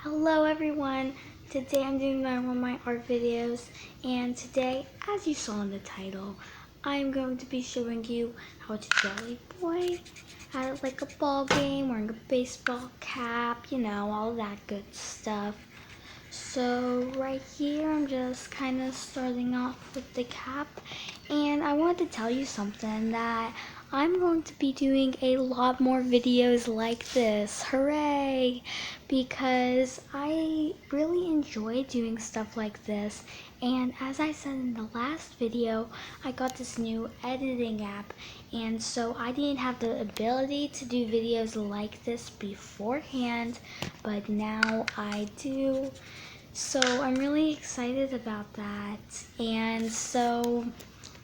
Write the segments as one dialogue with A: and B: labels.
A: Hello everyone! Today I'm doing one of my art videos, and today, as you saw in the title, I'm going to be showing you how to draw a boy at like a ball game, wearing a baseball cap, you know, all that good stuff. So right here I'm just kind of starting off with the cap, and I wanted to tell you something that I'm going to be doing a lot more videos like this, hooray, because I really enjoy doing stuff like this. And as I said in the last video, I got this new editing app, and so I didn't have the ability to do videos like this beforehand, but now I do. So I'm really excited about that, and so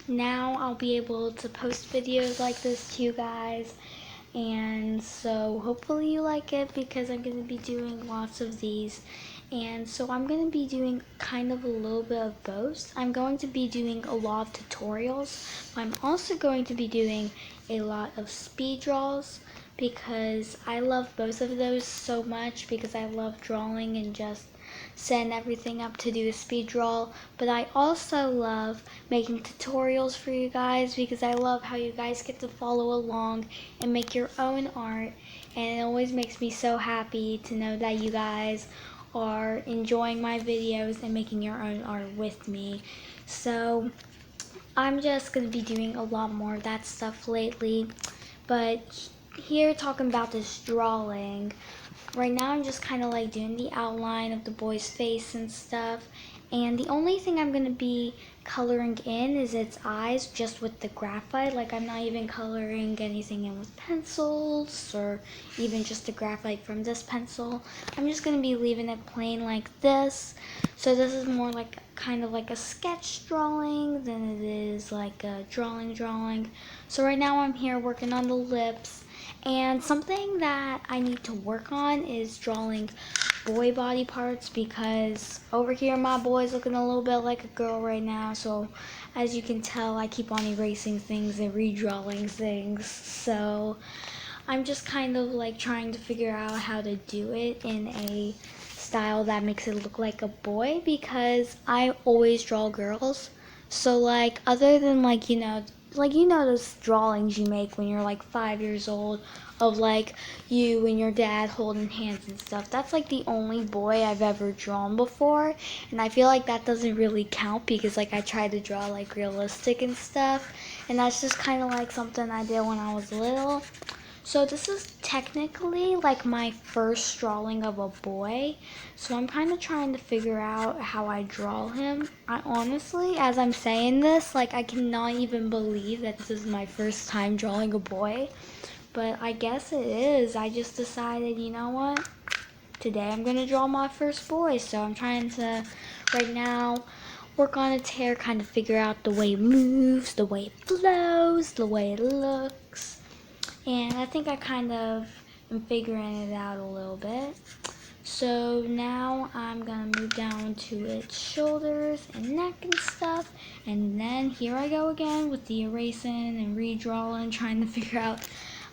A: now I'll be able to post videos like this to you guys, and so hopefully you like it because I'm going to be doing lots of these. And so I'm going to be doing kind of a little bit of both. I'm going to be doing a lot of tutorials, but I'm also going to be doing a lot of speed draws because I love both of those so much, because I love drawing and just setting everything up to do a speed draw. But I also love making tutorials for you guys because I love how you guys get to follow along and make your own art, and it always makes me so happy to know that you guys are enjoying my videos and making your own art with me. So I'm just going to be doing a lot more of that stuff lately, but here talking about this drawing, right now I'm just kind of like doing the outline of the boy's face and stuff, and the only thing I'm going to be coloring in is its eyes, just with the graphite. Like, I'm not even coloring anything in with pencils or even just the graphite from this pencil. I'm just going to be leaving it plain like this. So this is more like kind of like a sketch drawing than it is like a drawing. So right now I'm here working on the lips, and something that I need to work on is drawing boy body parts, because over here my boy's looking a little bit like a girl right now. So as you can tell, I keep on erasing things and redrawing things. So I'm just kind of like trying to figure out how to do it in a style that makes it look like a boy, because I always draw girls. So like, other than like, you know those drawings you make when you're like 5 years old of like you and your dad holding hands and stuff. That's like the only boy I've ever drawn before, and I feel like that doesn't really count because like I try to draw like realistic and stuff, and that's just kind of like something I did when I was little. So this is technically like my first drawing of a boy, so I'm kind of trying to figure out how I draw him. I honestly, as I'm saying this, like I cannot even believe that this is my first time drawing a boy, but I guess it is. I just decided, you know what? Today I'm going to draw my first boy, so I'm trying to, right now, work on its hair, kind of figure out the way it moves, the way it flows, the way it looks. And I think I kind of am figuring it out a little bit. So now I'm gonna move down to its shoulders and neck and stuff. And then here I go again with the erasing and redrawing, trying to figure out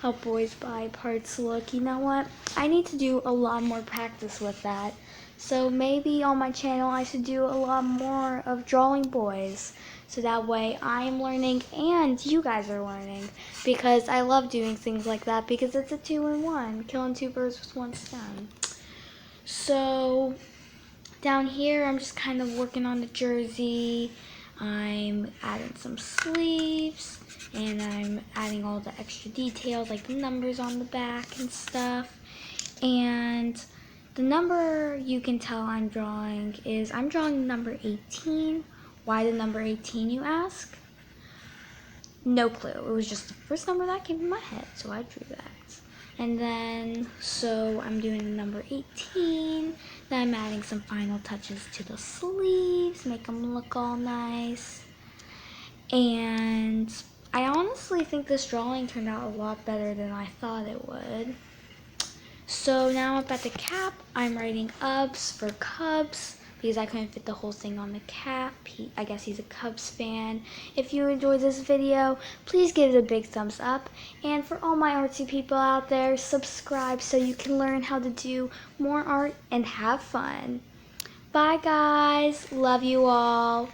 A: how boys' body parts look. You know what? I need to do a lot more practice with that. So maybe on my channel I should do a lot more of drawing boys, so that way I'm learning and you guys are learning, because I love doing things like that because it's a 2-in-1, killing two birds with one stone. So down here I'm just kind of working on the jersey. I'm adding some sleeves, and I'm adding all the extra details like the numbers on the back and stuff. And the number you can tell I'm drawing is, I'm drawing number 18. Why the number 18, you ask? No clue. It was just the first number that came to my head, so I drew that. And then, so I'm doing the number 18. Then I'm adding some final touches to the sleeves, make them look all nice. And I honestly think this drawing turned out a lot better than I thought it would. So now up at the cap, I'm writing UBS for Cubs. because I couldn't fit the whole thing on the cap. I guess he's a Cubs fan. If you enjoyed this video, please give it a big thumbs up. And for all my artsy people out there, subscribe so you can learn how to do more art and have fun. Bye guys. Love you all.